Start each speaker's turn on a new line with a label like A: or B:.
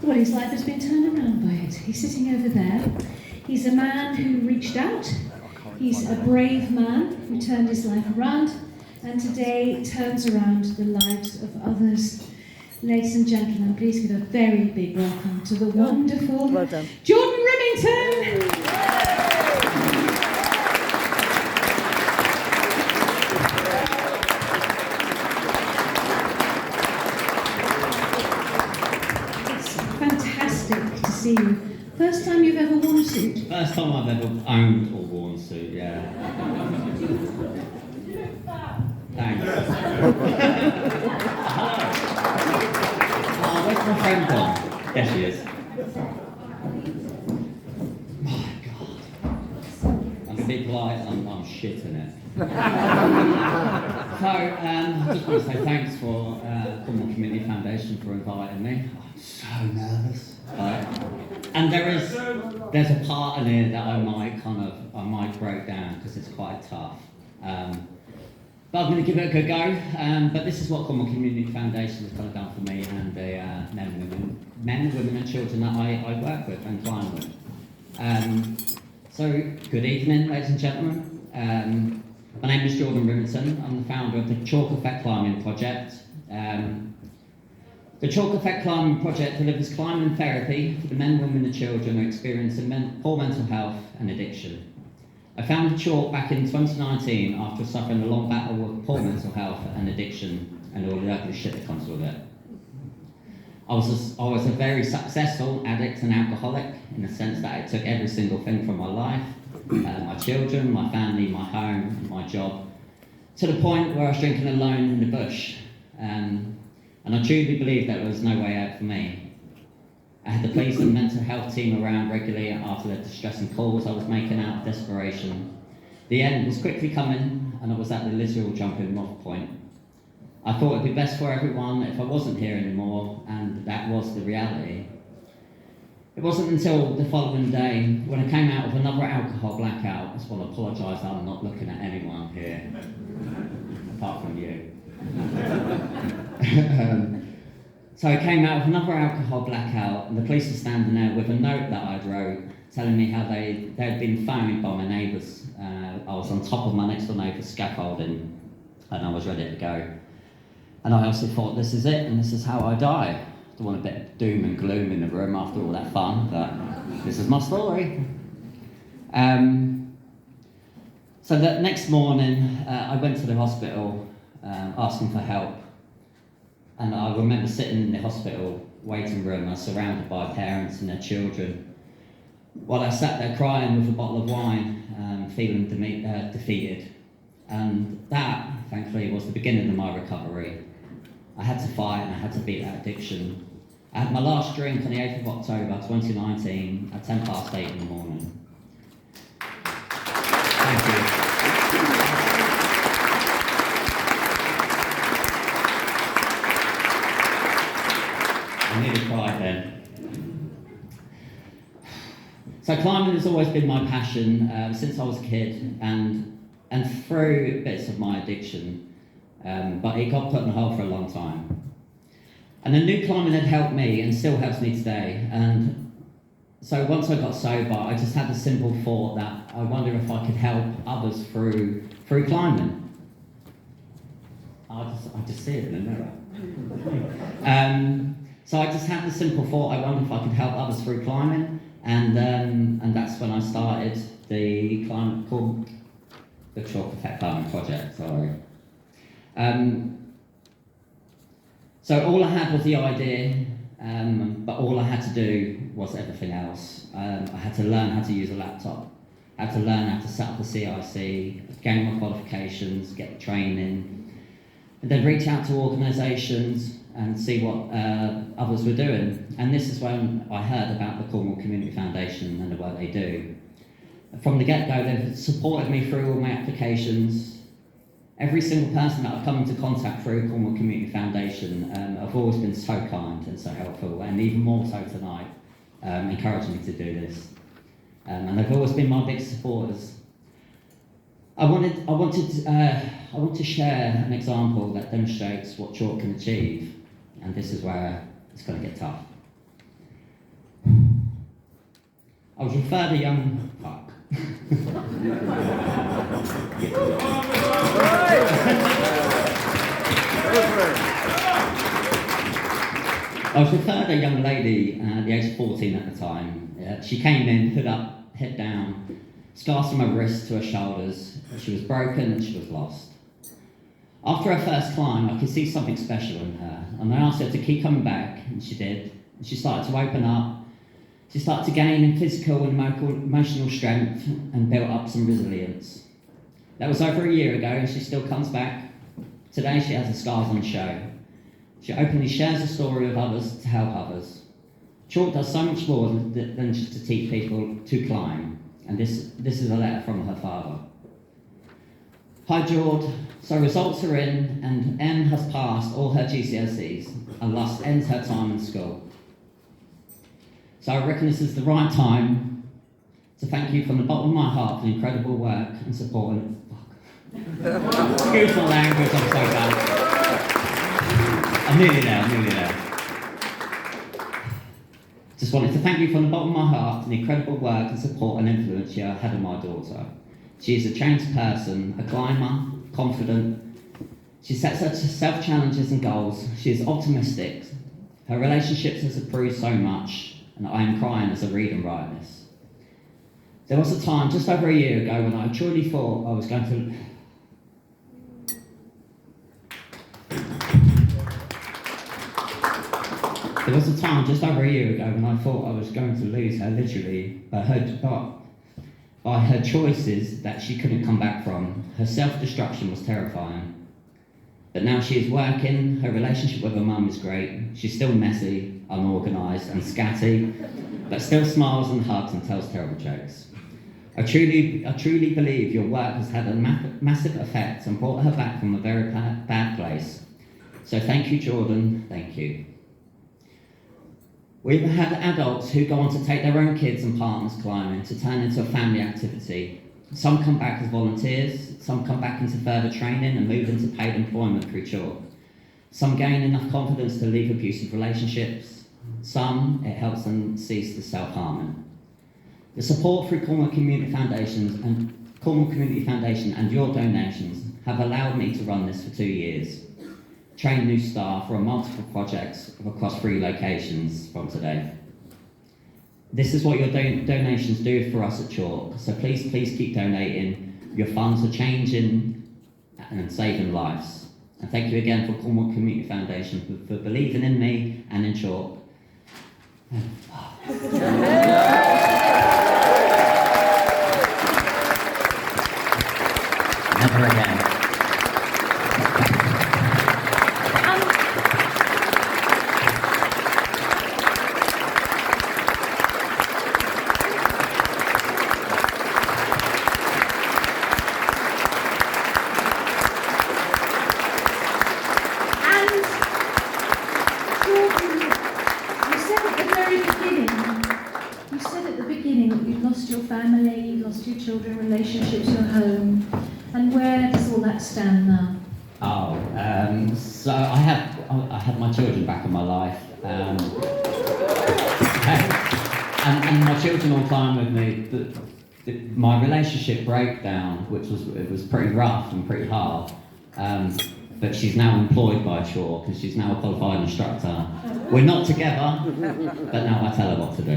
A: Well, his life has been turned around by it. He's sitting over there. He's a man who reached out. He's a brave man who turned his life around and today turns around the lives of others. Ladies and gentlemen, please give a very big welcome to the wonderful Jordan Remington. To see you. First time you've ever worn a suit?
B: First time I've ever owned or worn a suit, yeah. Thanks. Hello. Oh, where's my friend gone? There she is. My God. I'm going to be polite and I'm shitting it. So, I just want to say thanks for Cornwall Community Foundation for inviting me. I'm so nervous. And there's a part in here that I might break down because it's quite tough. But I'm going to give it a good go. But this is what Cornwall Community Foundation has kind of done for me and the men, women and children that I work with and climb with. So, good evening, ladies and gentlemen. My name is Jordan Remington. I'm the founder of the Chalk Effect Climbing Project. The Chalk Effect Climbing Project delivers climbing therapy for the men, women and children who are experiencing poor mental health and addiction. I founded Chalk back in 2019 after suffering a long battle with poor mental health and addiction and all the ugly shit that comes with it. I was a very successful addict and alcoholic in the sense that it took every single thing from my life, my children, my family, my home, my job, to the point where I was drinking alone in the bush. And I truly believe that there was no way out for me. I had the police and mental health team around regularly after the distressing calls I was making out of desperation. The end was quickly coming and I was at the literal jumping off point. I thought it'd be best for everyone if I wasn't here anymore, and that was the reality. It wasn't until the following day when I came out of another alcohol blackout. I just want to apologise that I'm not looking at anyone here, apart from you. So I came out of another alcohol blackout and the police were standing there with a note that I'd wrote telling me how they'd been phoned by my neighbours. I was on top of my next door neighbour's scaffolding and I was ready to go. And I also thought, this is it and this is how I die. I don't want a bit of doom and gloom in the room after all that fun, but this is my story. So that next morning I went to the hospital asking for help. And I remember sitting in the hospital waiting room, I was surrounded by parents and their children, while I sat there crying with a bottle of wine, feeling defeated. And that, thankfully, was the beginning of my recovery. I had to fight and I had to beat that addiction. I had my last drink on the 8th of October 2019 at 8:10 in the morning. Thank you. I nearly cried then. So climbing has always been my passion since I was a kid and through bits of my addiction, but it got put on hold for a long time. And the new climbing had helped me and still helps me today. And so once I got sober, I just had the simple thought that I wonder if I could help others through climbing. I just see it in the mirror. So I just had the simple thought, I wonder if I could help others through climbing, and that's when I started the climb called the Chalk Effect Climbing Project. Sorry. So all I had was the idea, but all I had to do was everything else. I had to learn how to use a laptop. I had to learn how to set up a CIC, gain my qualifications, get the training, and then reach out to organisations and see what others were doing. And this is when I heard about the Cornwall Community Foundation and the work they do. From the get-go, they've supported me through all my applications. Every single person that I've come into contact through Cornwall Community Foundation have always been so kind and so helpful, and even more so tonight, encouraging me to do this. And they've always been my big supporters. I want to share an example that demonstrates what Chalk can achieve, and this is where it's going to get tough. I was referred a young fuck. I was referred a young lady at the age of 14 at the time. She came in, hood up, head down, scars from her wrists to her shoulders. She was broken and she was lost. After her first climb, I could see something special in her, and I asked her to keep coming back, and she did. And she started to open up. She started to gain in physical and emotional strength and built up some resilience. That was over a year ago, and she still comes back. Today, she has the scars on show. She openly shares the story with others to help others. Chalk does so much more than just to teach people to climb, and this is a letter from her father. Hi George, so results are in, and Em has passed all her GCSEs, and thus ends her time in school. So I reckon this is the right time to thank you from the bottom of my heart for the incredible work and support. Excuse my language, I'm so bad. I'm nearly there. Just wanted to thank you from the bottom of my heart for the incredible work and support and influence you had on my daughter. She is a changed person, a climber, confident. She sets herself challenges and goals. She is optimistic. Her relationships has improved so much, and I am crying as I read and write this. There was a time just over a year ago when I truly thought I was going to... There was a time just over a year ago when I thought I was going to lose her literally by her choices that she couldn't come back from. Her self-destruction was terrifying. But now she is working, her relationship with her mum is great. She's still messy, unorganised and scatty, but still smiles and hugs and tells terrible jokes. I truly believe your work has had a massive effect and brought her back from a very bad place. So thank you, Jordan, thank you. We've had adults who go on to take their own kids and partners climbing to turn into a family activity. Some come back as volunteers, some come back into further training and move into paid employment through chalk. Some gain enough confidence to leave abusive relationships. Some, it helps them cease the self-harming. The support through Cornwall Community Foundation and your donations have allowed me to run this for 2 years. Train new staff, run multiple projects across 3 locations from today. This is what your donations do for us at Chalk, so please keep donating. Your funds are changing and saving lives. And thank you again for Cornwall Community Foundation for believing in me and in Chalk. Never again.
A: Your family, you lost your children, relationships, your home, and where does all that stand now?
B: So I had my children back in my life, and my children all climb with me. My relationship breakdown, which was pretty rough and pretty hard, but she's now employed by Chalk and she's now a qualified instructor. We're not together, but now I tell her what to do.